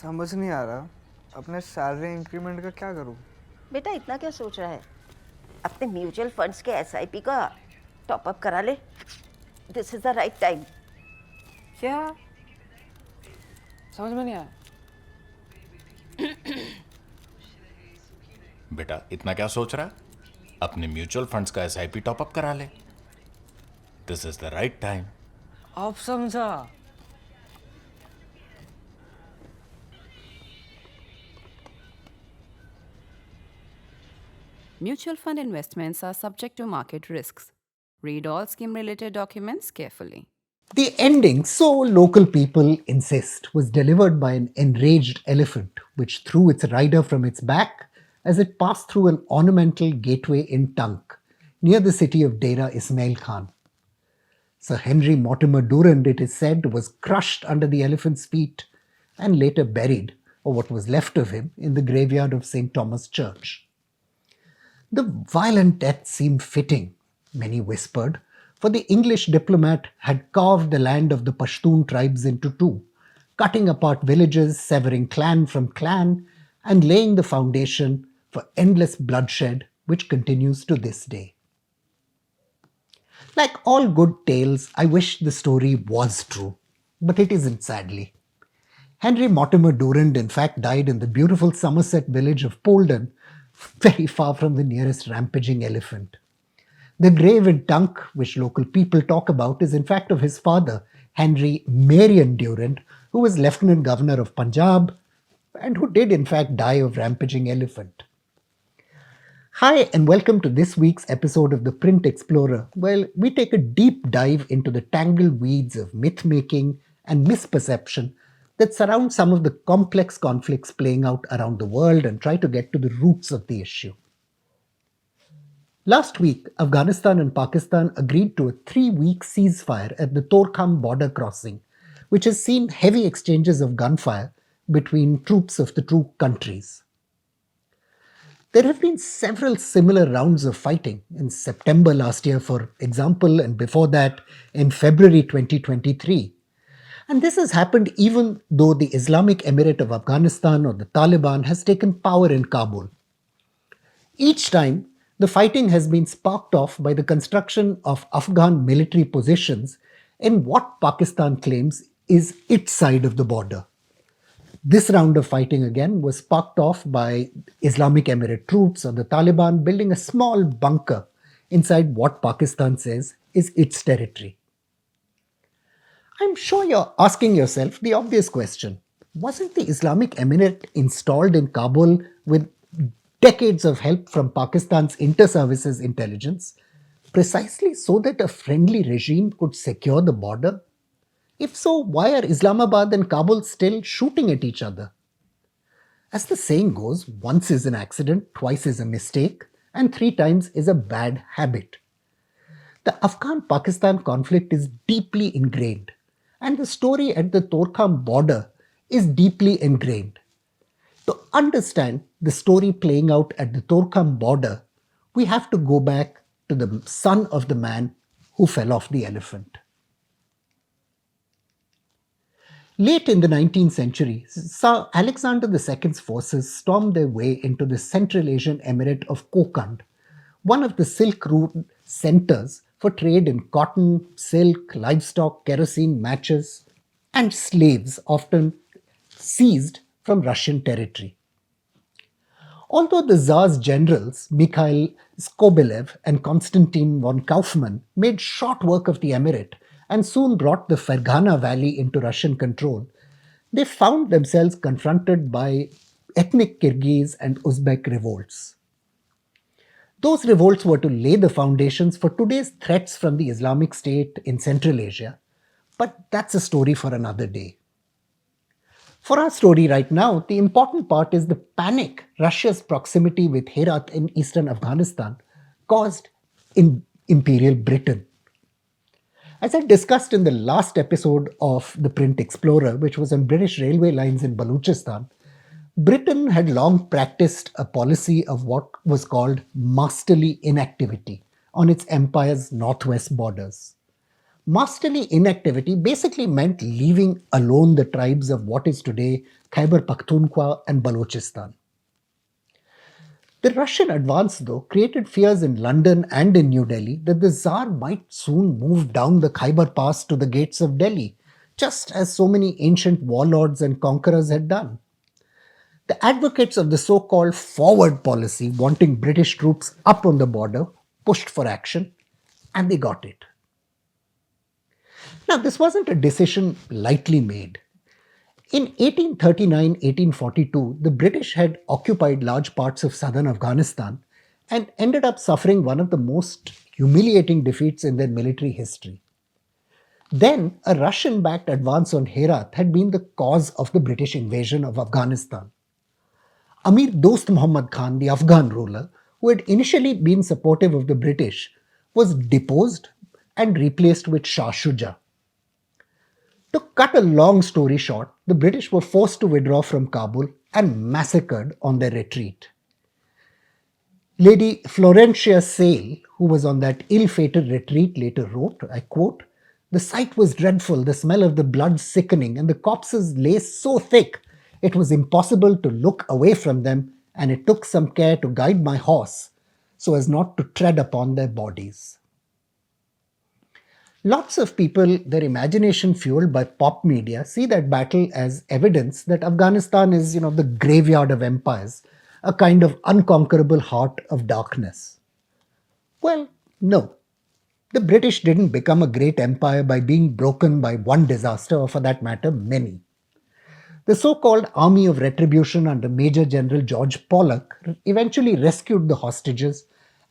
समझ नहीं आ रहा अपने सैलरी इंक्रीमेंट का क्या करूं। बेटा इतना क्या सोच रहा है? अपने म्यूचुअल फंड्स के एसआईपी का टॉप अप करा ले। This is the right time. क्या? समझ में नहीं आया। बेटा इतना क्या सोच रहा है? अपने म्यूचुअल फंड्स का एसआईपी टॉपअप करा ले। This is the right time. अब समझा। Mutual fund investments are subject to market risks. Read all scheme related documents carefully. The ending, so local people insist, was delivered by an enraged elephant which threw its rider from its back as it passed through an ornamental gateway in Tank, near the city of Dera Ismail Khan. Sir Henry Durand, it is said, was crushed under the elephant's feet and later buried, or what was left of him, in the graveyard of St. Thomas Church. The violent death seemed fitting, many whispered, for the English diplomat had carved the land of the Pashtun tribes into two, cutting apart villages, severing clan from clan, and laying the foundation for endless bloodshed which continues to this day. Like all good tales, I wish the story was true, but it isn't, sadly. Henry Durand, in fact, died in the beautiful Somerset village of Polden, very far from the nearest rampaging elephant. The grave in Tunk, which local people talk about, is in fact of his father, Henry Marion Durand, who was Lieutenant Governor of Punjab and who did in fact die of rampaging elephant. Hi and welcome to this week's episode of The Print Explorer, where we take a deep dive into the tangled weeds of myth-making and misperception that surround some of the complex conflicts playing out around the world and try to get to the roots of the issue. Last week, Afghanistan and Pakistan agreed to a 3-week ceasefire at the Torkham border crossing, which has seen heavy exchanges of gunfire between troops of the two countries. There have been several similar rounds of fighting in September last year, for example, and before that in February 2023. And this has happened even though the Islamic Emirate of Afghanistan, or the Taliban, has taken power in Kabul. Each time, the fighting has been sparked off by the construction of Afghan military positions in what Pakistan claims is its side of the border. This round of fighting again was sparked off by Islamic Emirate troops or the Taliban building a small bunker inside what Pakistan says is its territory. I'm sure you're asking yourself the obvious question. Wasn't the Islamic Emirate installed in Kabul with decades of help from Pakistan's inter-services intelligence precisely so that a friendly regime could secure the border? If so, why are Islamabad and Kabul still shooting at each other? As the saying goes, once is an accident, twice is a mistake, and 3 times is a bad habit. The Afghan-Pakistan conflict is deeply ingrained, and the story at the Torkham border is deeply ingrained. To understand the story playing out at the Torkham border, we have to go back to the son of the man who fell off the elephant. Late in the 19th century, Tsar Alexander II's forces stormed their way into the Central Asian Emirate of Kokand, one of the Silk Route centers for trade in cotton, silk, livestock, kerosene, matches, and slaves, often seized from Russian territory. Although the Tsar's generals, Mikhail Skobelev and Konstantin von Kaufmann, made short work of the emirate and soon brought the Fergana Valley into Russian control, they found themselves confronted by ethnic Kyrgyz and Uzbek revolts. Those revolts were to lay the foundations for today's threats from the Islamic State in Central Asia, but that's a story for another day. For our story right now, the important part is the panic Russia's proximity with Herat in eastern Afghanistan caused in Imperial Britain. As I discussed in the last episode of The Print Explorer, which was on British railway lines in Balochistan, Britain had long practiced a policy of what was called masterly inactivity on its empire's northwest borders. Masterly inactivity basically meant leaving alone the tribes of what is today Khyber Pakhtunkhwa and Balochistan. The Russian advance, though, created fears in London and in New Delhi that the Tsar might soon move down the Khyber Pass to the gates of Delhi, just as so many ancient warlords and conquerors had done. The advocates of the so-called forward policy, wanting British troops up on the border, pushed for action, and they got it. Now, this wasn't a decision lightly made. In 1839-1842, the British had occupied large parts of southern Afghanistan and ended up suffering one of the most humiliating defeats in their military history. Then, a Russian-backed advance on Herat had been the cause of the British invasion of Afghanistan. Amir Dost Muhammad Khan, the Afghan ruler, who had initially been supportive of the British, was deposed and replaced with Shah Shuja. To cut a long story short, the British were forced to withdraw from Kabul and massacred on their retreat. Lady Florentia Sale, who was on that ill-fated retreat, later wrote, I quote, "The sight was dreadful, the smell of the blood sickening, and the corpses lay so thick it was impossible to look away from them, and it took some care to guide my horse so as not to tread upon their bodies." Lots of people, their imagination fueled by pop media, see that battle as evidence that Afghanistan is, the graveyard of empires, a kind of unconquerable heart of darkness. Well, no. The British didn't become a great empire by being broken by one disaster, or for that matter, many. The so-called Army of Retribution under Major General George Pollock eventually rescued the hostages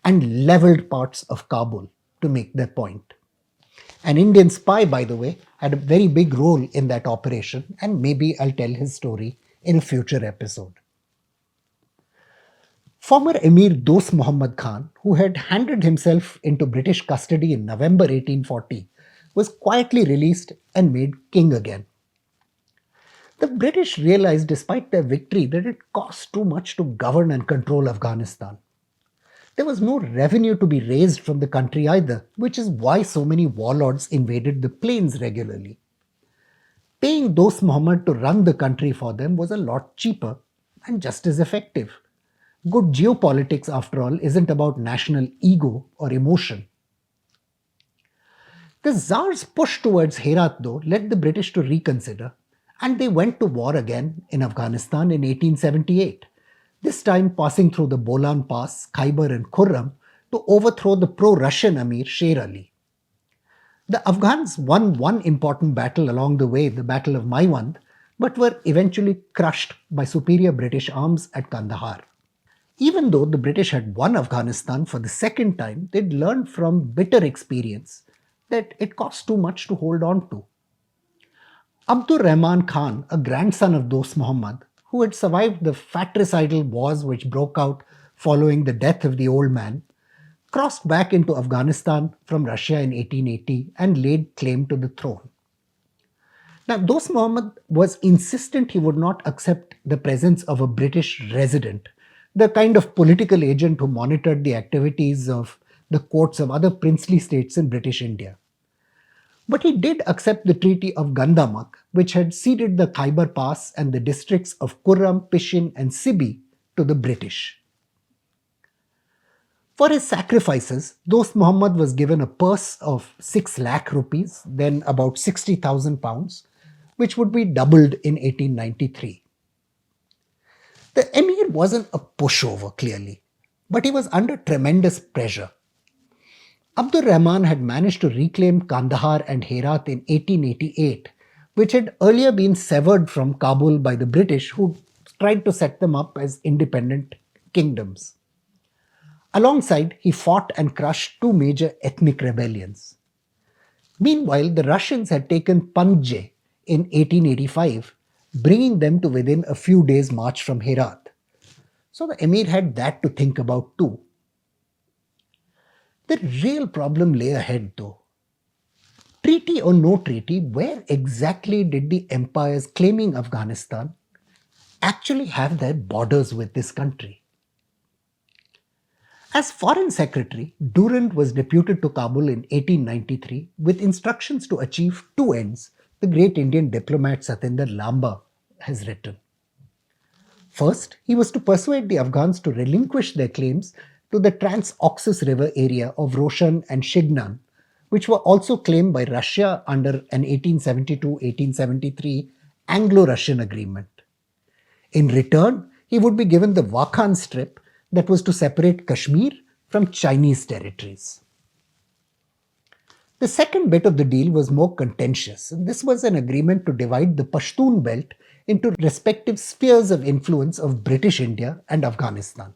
and leveled parts of Kabul to make their point. An Indian spy, by the way, had a very big role in that operation, and maybe I'll tell his story in a future episode. Former Emir Dost Muhammad Khan, who had handed himself into British custody in November 1840, was quietly released and made king again. The British realized, despite their victory, that it cost too much to govern and control Afghanistan. There was no revenue to be raised from the country either, which is why so many warlords invaded the plains regularly. Paying Dost Muhammad to run the country for them was a lot cheaper and just as effective. Good geopolitics, after all, isn't about national ego or emotion. The Tsar's push towards Herat, though, led the British to reconsider, and they went to war again in Afghanistan in 1878. This time passing through the Bolan Pass, Khyber and Khurram to overthrow the pro-Russian Amir Sher Ali. The Afghans won one important battle along the way, the Battle of Maiwand, but were eventually crushed by superior British arms at Kandahar. Even though the British had won Afghanistan for the second time, they'd learned from bitter experience that it cost too much to hold on to. Abdur Rahman Khan, a grandson of Dost Muhammad, who had survived the fratricidal wars which broke out following the death of the old man, crossed back into Afghanistan from Russia in 1880 and laid claim to the throne. Now, Dost Muhammad was insistent he would not accept the presence of a British resident, the kind of political agent who monitored the activities of the courts of other princely states in British India. But he did accept the Treaty of Gandamak, which had ceded the Khyber Pass and the districts of Khurram, Pishin and Sibi to the British. For his sacrifices, Dost Muhammad was given a purse of 6 lakh rupees, then about 60,000 pounds, which would be doubled in 1893. The emir wasn't a pushover, clearly, but he was under tremendous pressure. Abdur Rahman had managed to reclaim Kandahar and Herat in 1888, which had earlier been severed from Kabul by the British, who tried to set them up as independent kingdoms. Alongside, he fought and crushed 2 major ethnic rebellions. Meanwhile, the Russians had taken Panje in 1885, bringing them to within a few days' march from Herat. So the emir had that to think about too. The real problem lay ahead though. Treaty or no treaty, where exactly did the empires claiming Afghanistan actually have their borders with this country? As Foreign Secretary, Durand was deputed to Kabul in 1893 with instructions to achieve two ends, the great Indian diplomat Satyendra Lamba has written. First, he was to persuade the Afghans to relinquish their claims to the Trans-Oxus River area of Roshan and Shignan, which were also claimed by Russia under an 1872-1873 Anglo-Russian agreement. In return, he would be given the Wakhan Strip that was to separate Kashmir from Chinese territories. The second bit of the deal was more contentious. This was an agreement to divide the Pashtun belt into respective spheres of influence of British India and Afghanistan.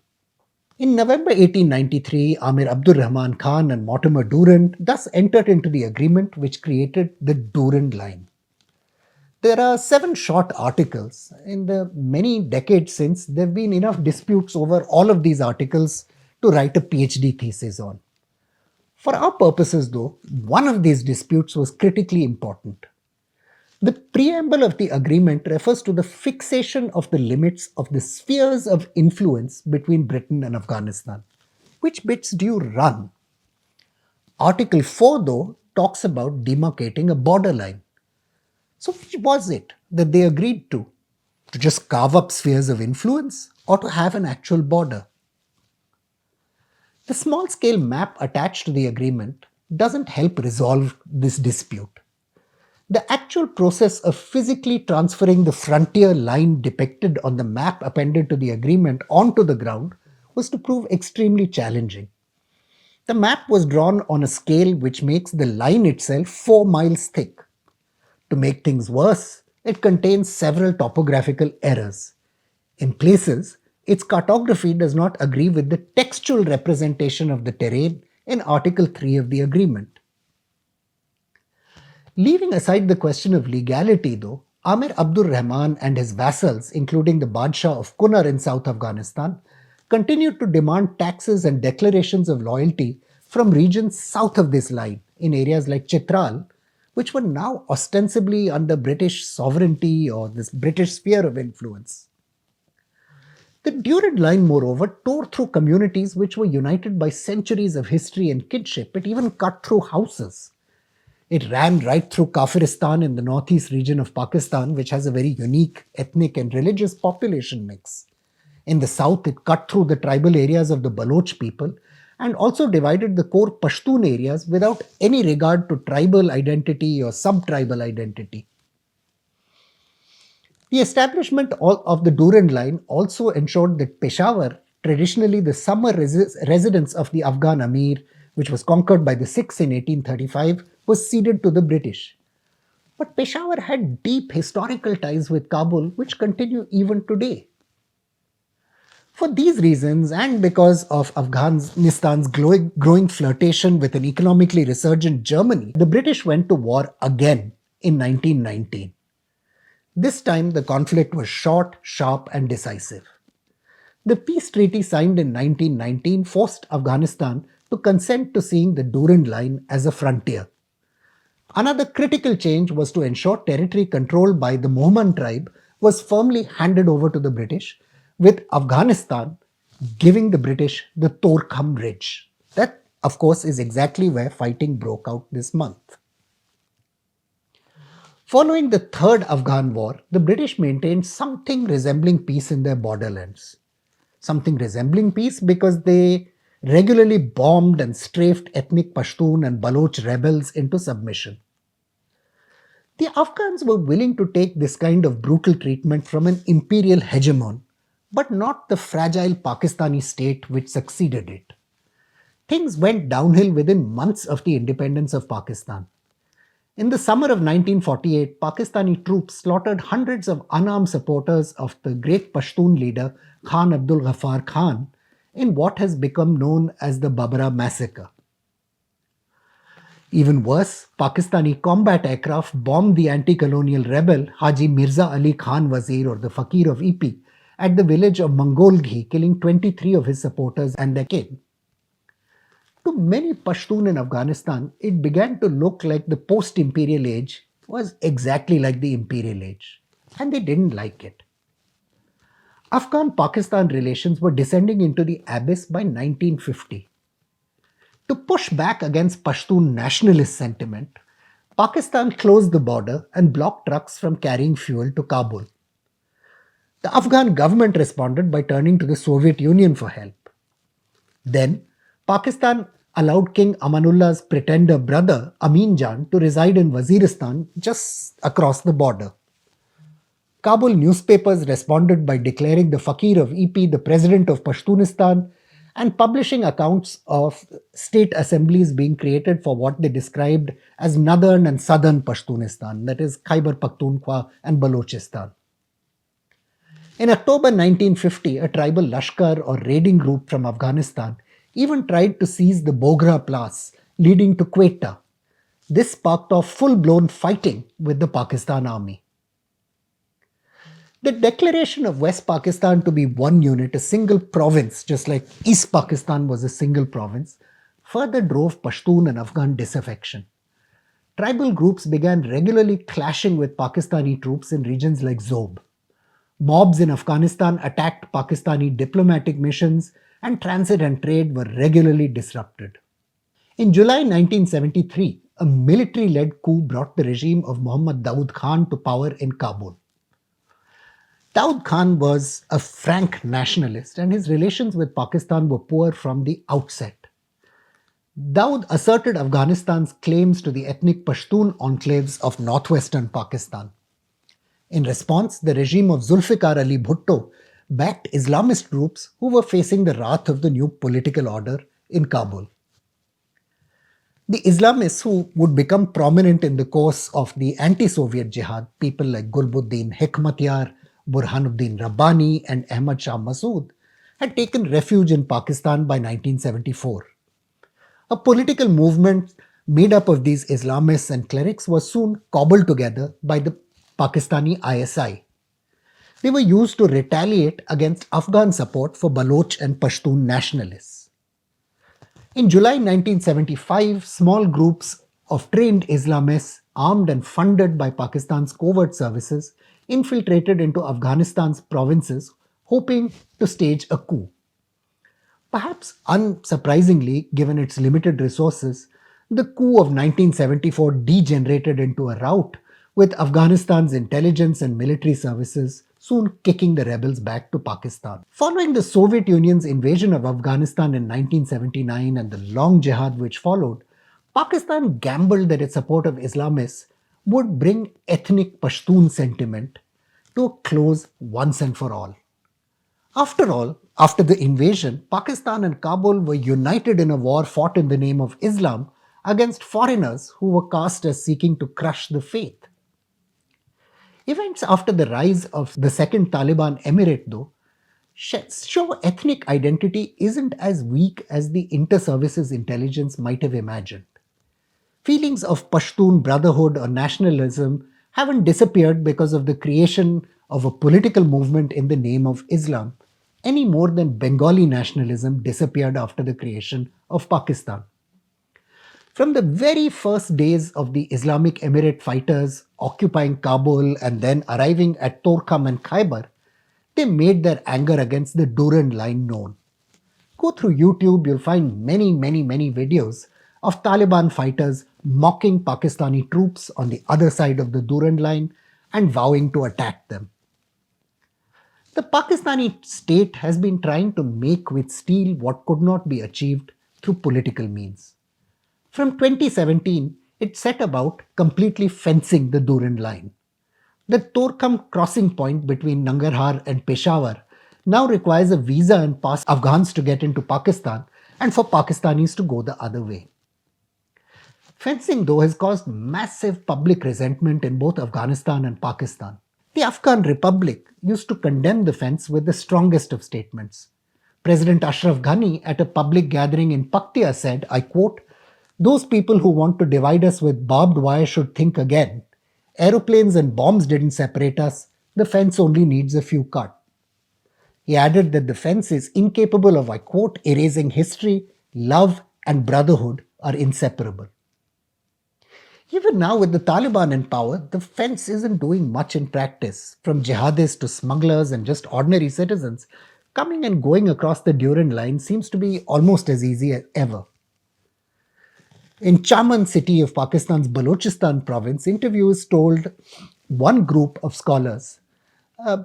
In November 1893, Amir Abdur Rahman Khan and Mortimer Durand thus entered into the agreement which created the Durand Line. There are 7 short articles. In the many decades since, there have been enough disputes over all of these articles to write a PhD thesis on. For our purposes, though, one of these disputes was critically important. The preamble of the agreement refers to the fixation of the limits of the spheres of influence between Britain and Afghanistan. Which bits do you run? Article 4, though, talks about demarcating a borderline. So which was it that they agreed to? To just carve up spheres of influence or to have an actual border? The small-scale map attached to the agreement doesn't help resolve this dispute. The actual process of physically transferring the frontier line depicted on the map appended to the agreement onto the ground was to prove extremely challenging. The map was drawn on a scale which makes the line itself 4 miles thick. To make things worse, it contains several topographical errors. In places, its cartography does not agree with the textual representation of the terrain in Article 3 of the agreement. Leaving aside the question of legality, though, Amir Abdur Rahman and his vassals, including the Badshah of Kunar in South Afghanistan, continued to demand taxes and declarations of loyalty from regions south of this line, in areas like Chitral, which were now ostensibly under British sovereignty or this British sphere of influence. The Durand Line, moreover, tore through communities which were united by centuries of history and kinship. It even cut through houses. It ran right through Kafiristan in the northeast region of Pakistan, which has a very unique ethnic and religious population mix. In the south, it cut through the tribal areas of the Baloch people and also divided the core Pashtun areas without any regard to tribal identity or sub-tribal identity. The establishment of the Durand Line also ensured that Peshawar, traditionally the summer residence of the Afghan Amir, which was conquered by the Sikhs in 1835, was ceded to the British. But Peshawar had deep historical ties with Kabul, which continue even today. For these reasons, and because of Afghanistan's growing flirtation with an economically resurgent Germany, the British went to war again in 1919. This time, the conflict was short, sharp, and decisive. The peace treaty signed in 1919 forced Afghanistan to consent to seeing the Durand Line as a frontier. Another critical change was to ensure territory controlled by the Mohman tribe was firmly handed over to the British, with Afghanistan giving the British the Torkham Ridge. That, of course, is exactly where fighting broke out this month. Following the Third Afghan War, the British maintained something resembling peace in their borderlands. Something resembling peace because they regularly bombed and strafed ethnic Pashtun and Baloch rebels into submission. The Afghans were willing to take this kind of brutal treatment from an imperial hegemon, but not the fragile Pakistani state which succeeded it. Things went downhill within months of the independence of Pakistan. In the summer of 1948, Pakistani troops slaughtered hundreds of unarmed supporters of the great Pashtun leader Khan Abdul Ghaffar Khan in what has become known as the Babra massacre. Even worse, Pakistani combat aircraft bombed the anti-colonial rebel Haji Mirza Ali Khan Wazir, or the Fakir of EP, at the village of Mangolghi, killing 23 of his supporters and their kin. To many Pashtun in Afghanistan, it began to look like the post-imperial age was exactly like the imperial age, and they didn't like it. Afghan-Pakistan relations were descending into the abyss by 1950. To push back against Pashtun nationalist sentiment, Pakistan closed the border and blocked trucks from carrying fuel to Kabul. The Afghan government responded by turning to the Soviet Union for help. Then, Pakistan allowed King Amanullah's pretender brother Amin Jan to reside in Waziristan just across the border. Kabul newspapers responded by declaring the Fakir of EP the president of Pashtunistan and publishing accounts of state assemblies being created for what they described as northern and southern Pashtunistan, that is Khyber Pakhtunkhwa and Balochistan. In October 1950, a tribal Lashkar or raiding group from Afghanistan even tried to seize the Bogra Pass, leading to Quetta. This sparked off full-blown fighting with the Pakistan army. The declaration of West Pakistan to be one unit, a single province, just like East Pakistan was a single province, further drove Pashtun and Afghan disaffection. Tribal groups began regularly clashing with Pakistani troops in regions like Zob. Mobs in Afghanistan attacked Pakistani diplomatic missions, and transit and trade were regularly disrupted. In July 1973, a military-led coup brought the regime of Muhammad Daud Khan to power in Kabul. Daud Khan was a frank nationalist and his relations with Pakistan were poor from the outset. Daud asserted Afghanistan's claims to the ethnic Pashtun enclaves of northwestern Pakistan. In response, the regime of Zulfikar Ali Bhutto backed Islamist groups who were facing the wrath of the new political order in Kabul. The Islamists who would become prominent in the course of the anti-Soviet jihad, people like Gulbuddin Hekmatyar, Burhanuddin Rabbani and Ahmad Shah Massoud, had taken refuge in Pakistan by 1974. A political movement made up of these Islamists and clerics was soon cobbled together by the Pakistani ISI. They were used to retaliate against Afghan support for Baloch and Pashtun nationalists. In July 1975, small groups of trained Islamists, armed and funded by Pakistan's covert services, infiltrated into Afghanistan's provinces, hoping to stage a coup. Perhaps unsurprisingly, given its limited resources, the coup of 1974 degenerated into a rout, with Afghanistan's intelligence and military services soon kicking the rebels back to Pakistan. Following the Soviet Union's invasion of Afghanistan in 1979 and the long jihad which followed, Pakistan gambled that its support of Islamists would bring ethnic Pashtun sentiment to a close once and for all. After all, after the invasion, Pakistan and Kabul were united in a war fought in the name of Islam against foreigners who were cast as seeking to crush the faith. Events after the rise of the second Taliban emirate, though, show ethnic identity isn't as weak as the inter-services intelligence might have imagined. Feelings of Pashtun brotherhood or nationalism haven't disappeared because of the creation of a political movement in the name of Islam, any more than Bengali nationalism disappeared after the creation of Pakistan. From the very first days of the Islamic Emirate fighters occupying Kabul and then arriving at Torkham and Khyber, they made their anger against the Durand Line known. Go through YouTube, you'll find many videos of Taliban fighters mocking Pakistani troops on the other side of the Durand Line and vowing to attack them. The Pakistani state has been trying to make with steel what could not be achieved through political means. From 2017, it set about completely fencing the Durand Line. The Torkham crossing point between Nangarhar and Peshawar now requires a visa and pass Afghans to get into Pakistan and for Pakistanis to go the other way. Fencing, though, has caused massive public resentment in both Afghanistan and Pakistan. The Afghan Republic used to condemn the fence with the strongest of statements. President Ashraf Ghani at a public gathering in Paktia said, I quote, "Those people who want to divide us with barbed wire should think again. Aeroplanes and bombs didn't separate us. The fence only needs a few cuts." He added that the fence is incapable of, I quote, erasing history, love and brotherhood are inseparable. Even now, with the Taliban in power, the fence isn't doing much in practice. From jihadists to smugglers and just ordinary citizens, coming and going across the Durand Line seems to be almost as easy as ever. In Chaman city of Pakistan's Balochistan province, interviewers told one group of scholars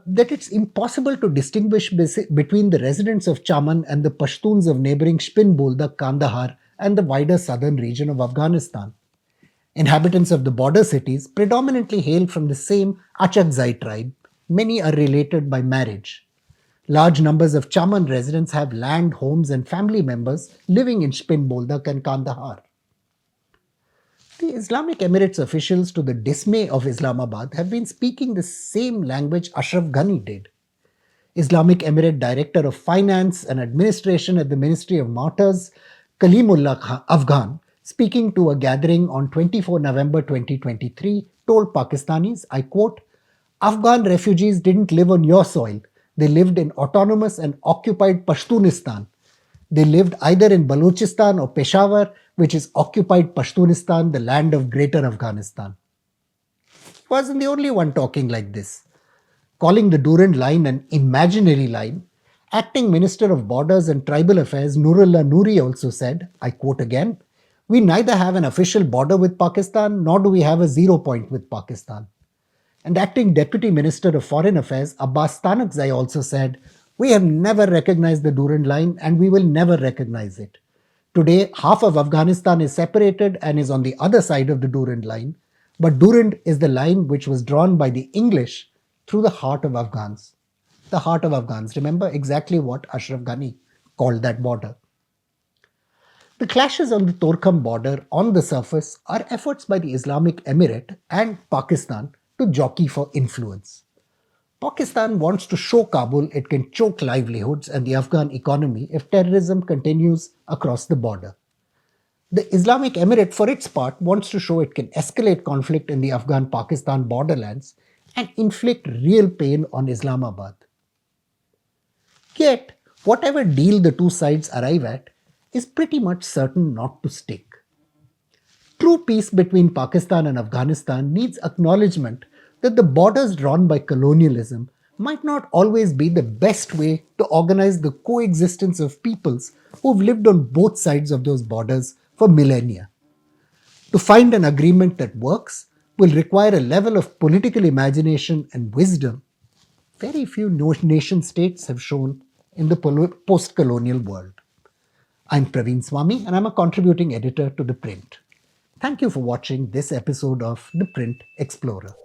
that it's impossible to distinguish between the residents of Chaman and the Pashtuns of neighboring Spinbolda, Kandahar, and the wider southern region of Afghanistan. Inhabitants of the border cities predominantly hail from the same Achakzai tribe. Many are related by marriage. Large numbers of Chaman residents have land, homes, and family members living in Spinboldak and Kandahar. The Islamic Emirates officials, to the dismay of Islamabad, have been speaking the same language Ashraf Ghani did. Islamic Emirate Director of Finance and Administration at the Ministry of Martyrs, Kalimullah Afghan, speaking to a gathering on 24 November 2023, told Pakistanis, I quote, Afghan refugees didn't live on your soil. They lived in autonomous and occupied Pashtunistan. They lived either in Balochistan or Peshawar, which is occupied Pashtunistan, the land of Greater Afghanistan. He wasn't the only one talking like this. Calling the Durand Line an imaginary line, Acting Minister of Borders and Tribal Affairs Nurullah Noori also said, I quote again, we neither have an official border with Pakistan nor do we have a 0 point with Pakistan. And Acting Deputy Minister of Foreign Affairs Abbas Tanakzai also said, we have never recognized the Durand Line and we will never recognize it. Today, half of Afghanistan is separated and is on the other side of the Durand Line, but Durand is the line which was drawn by the English through the heart of Afghans. The heart of Afghans. Remember exactly what Ashraf Ghani called that border. The clashes on the Torkham border on the surface are efforts by the Islamic Emirate and Pakistan to jockey for influence. Pakistan wants to show Kabul it can choke livelihoods and the Afghan economy if terrorism continues across the border. The Islamic Emirate, for its part, wants to show it can escalate conflict in the Afghan-Pakistan borderlands and inflict real pain on Islamabad. Yet, whatever deal the two sides arrive at is pretty much certain not to stick. True peace between Pakistan and Afghanistan needs acknowledgement that the borders drawn by colonialism might not always be the best way to organize the coexistence of peoples who've lived on both sides of those borders for millennia. To find an agreement that works will require a level of political imagination and wisdom very few nation states have shown in the post-colonial world. I'm Praveen Swami and I'm a contributing editor to ThePrint. Thank you for watching this episode of ThePrint Explorer.